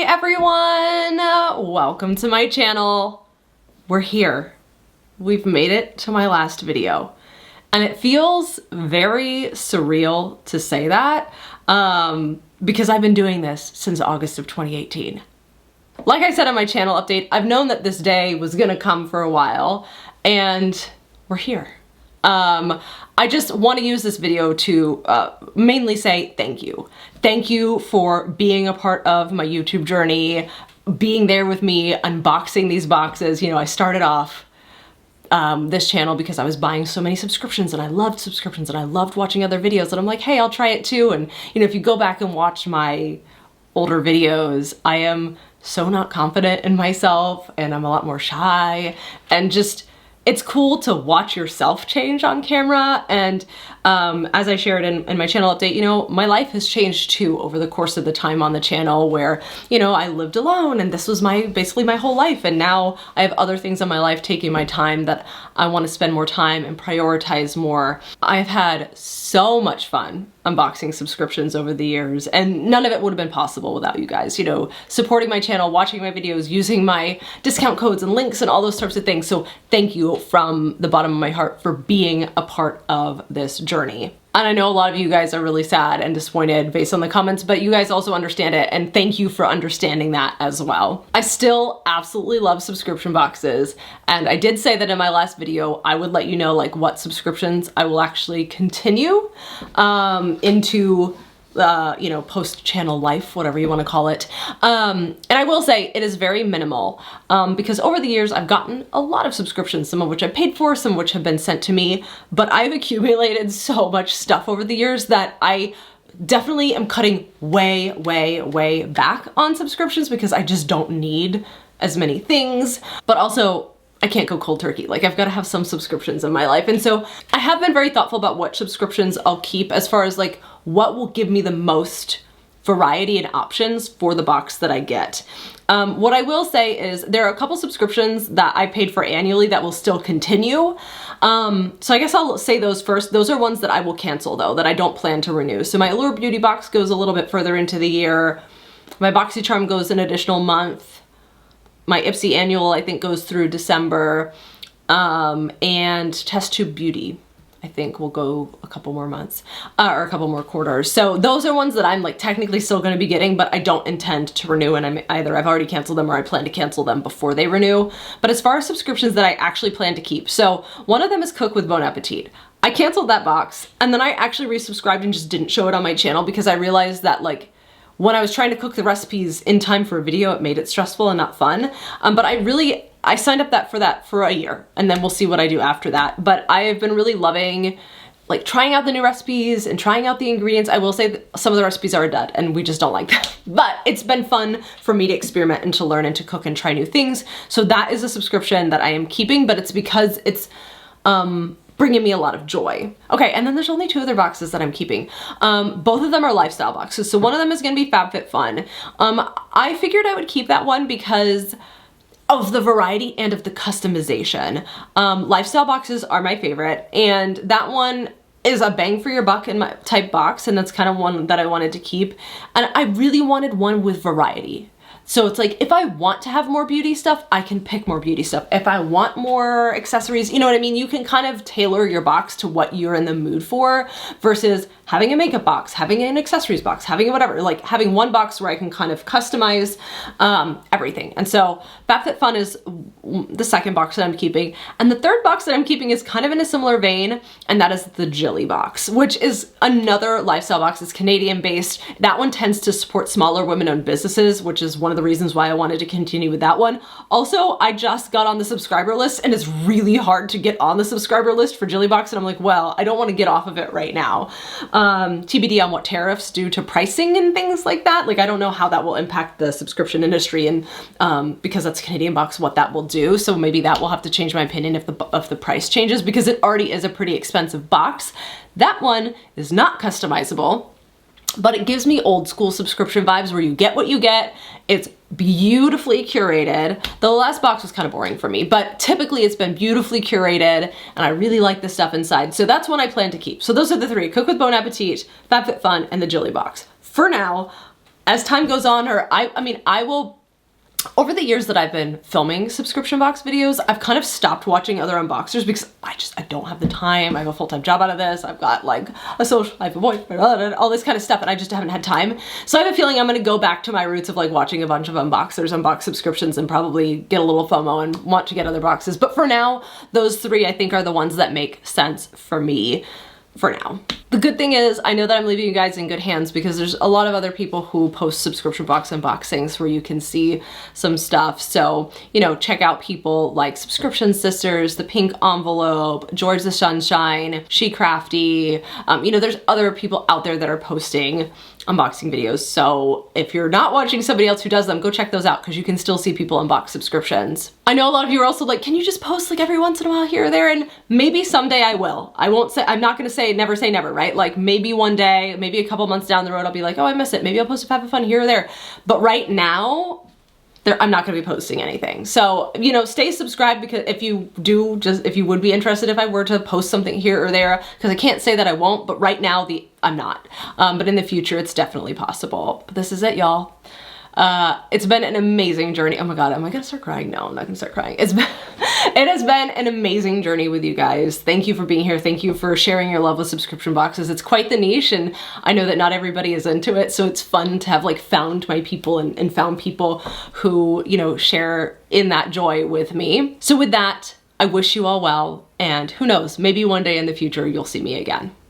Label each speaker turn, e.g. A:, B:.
A: everyone! Welcome to my channel. We're here. We've made it to my last video. And it feels very surreal to say that because I've been doing this since August of 2018. Like I said in my channel update, I've known that this day was gonna come for a while, and we're here. I just want to use this video to mainly say thank you. Thank you for being a part of my YouTube journey, being there with me, unboxing these boxes. You know, I started off this channel because I was buying so many subscriptions and I loved subscriptions and I loved watching other videos, and I'm like, hey, I'll try it too. And you know, if you go back and watch my older videos, I am so not confident in myself and I'm a lot more shy, and just it's cool to watch yourself change on camera. And as I shared in my channel update, you know, my life has changed too over the course of the time on the channel where, you know, I lived alone and this was basically my whole life. And now I have other things in my life taking my time that I want to spend more time and prioritize more. I've had so much fun unboxing subscriptions over the years, and none of it would have been possible without you guys, you know, supporting my channel, watching my videos, using my discount codes and links and all those types of things. So thank you from the bottom of my heart for being a part of this journey. And I know a lot of you guys are really sad and disappointed based on the comments, but you guys also understand it, and thank you for understanding that as well. I still absolutely love subscription boxes, and I did say that in my last video I would let you know like what subscriptions I will actually continue into you know, post-channel life, whatever you want to call it. And I will say it is very minimal because over the years I've gotten a lot of subscriptions, some of which I paid for, some of which have been sent to me, but I've accumulated so much stuff over the years that I definitely am cutting way, way, way back on subscriptions because I just don't need as many things. But also, I can't go cold turkey. Like, I've got to have some subscriptions in my life. And so I have been very thoughtful about what subscriptions I'll keep as far as like what will give me the most variety and options for the box that I get. What I will say is there are a couple subscriptions that I paid for annually that will still continue. So I guess I'll say those first. Those are ones that I will cancel though, that I don't plan to renew. So my Allure Beauty box goes a little bit further into the year. My BoxyCharm goes an additional month. My Ipsy annual, I think, goes through December, and Test Tube Beauty, I think, will go a couple more months, or a couple more quarters. So those are ones that I'm like technically still going to be getting, but I don't intend to renew, and I've already canceled them or I plan to cancel them before they renew. But as far as subscriptions that I actually plan to keep, so one of them is Cook with Bon Appetit. I canceled that box, and then I actually resubscribed and just didn't show it on my channel because I realized that like when I was trying to cook the recipes in time for a video, it made it stressful and not fun. But I signed up for that for a year, and then we'll see what I do after that. But I've been really loving like trying out the new recipes and trying out the ingredients. I will say that some of the recipes are a dud and we just don't like them. But it's been fun for me to experiment and to learn and to cook and try new things. So that is a subscription that I am keeping, but it's because it's bringing me a lot of joy. Okay, and then there's only two other boxes that I'm keeping. Both of them are lifestyle boxes. So one of them is gonna be FabFitFun. I figured I would keep that one because of the variety and of the customization. Lifestyle boxes are my favorite, and that one is a bang for your buck in my type box, and that's kind of one that I wanted to keep. And I really wanted one with variety. So it's like, if I want to have more beauty stuff, I can pick more beauty stuff. If I want more accessories, you know what I mean? You can kind of tailor your box to what you're in the mood for versus having a makeup box, having an accessories box, having whatever, like having one box where I can kind of customize everything. And so FabFitFun is the second box that I'm keeping. And the third box that I'm keeping is kind of in a similar vein, and that is the Jilly box, which is another lifestyle box. It's Canadian based. That one tends to support smaller women-owned businesses, which is one of the reasons why I wanted to continue with that one. Also, I just got on the subscriber list, and it's really hard to get on the subscriber list for Jilly box, and I'm like, well, I don't want to get off of it right now. TBD on what tariffs do to pricing and things like that. Like, I don't know how that will impact the subscription industry, and because that's a Canadian box, what that will do. So maybe that will have to change my opinion if the price changes, because it already is a pretty expensive box. That one is not customizable, but it gives me old school subscription vibes where you get what you get. It's beautifully curated. The last box was kind of boring for me, but typically it's been beautifully curated, and I really like the stuff inside. So that's one I plan to keep. So those are the three: Cook with Bon Appetit, FabFitFun, and the Jilly box. For now, as time goes on, or I mean, I will, over the years that I've been filming subscription box videos, I've kind of stopped watching other unboxers because I don't have the time. I have a full-time job out of this. I've got like a social life, a boyfriend, all this kind of stuff, and I just haven't had time. So I have a feeling I'm gonna go back to my roots of like watching a bunch of unboxers, unbox subscriptions, and probably get a little FOMO and want to get other boxes. But for now, those three I think are the ones that make sense for me for now. The good thing is I know that I'm leaving you guys in good hands because there's a lot of other people who post subscription box unboxings where you can see some stuff. So, you know, check out people like Subscription Sisters, The Pink Envelope, George the Sunshine, She Crafty. You know, there's other people out there that are posting unboxing videos. So if you're not watching somebody else who does them, go check those out because you can still see people unbox subscriptions. I know a lot of you are also like, can you just post like every once in a while here or there? And maybe someday I will. I won't say, I'm not gonna say never, right? Like maybe one day, maybe a couple months down the road, I'll be like, oh, I miss it. Maybe I'll post a Have Fun here or there. But right now, I'm not gonna be posting anything. So, you know, stay subscribed because if you would be interested if I were to post something here or there, because I can't say that I won't, but right now I'm not. But in the future, it's definitely possible. But this is it, y'all. It's been an amazing journey. Oh my God, am I gonna start crying? No, I'm not gonna start crying. It has been an amazing journey with you guys. Thank you for being here. Thank you for sharing your love with subscription boxes. It's quite the niche, and I know that not everybody is into it, so it's fun to have like found my people and found people who, you know, share in that joy with me. So with that, I wish you all well, and who knows, maybe one day in the future you'll see me again.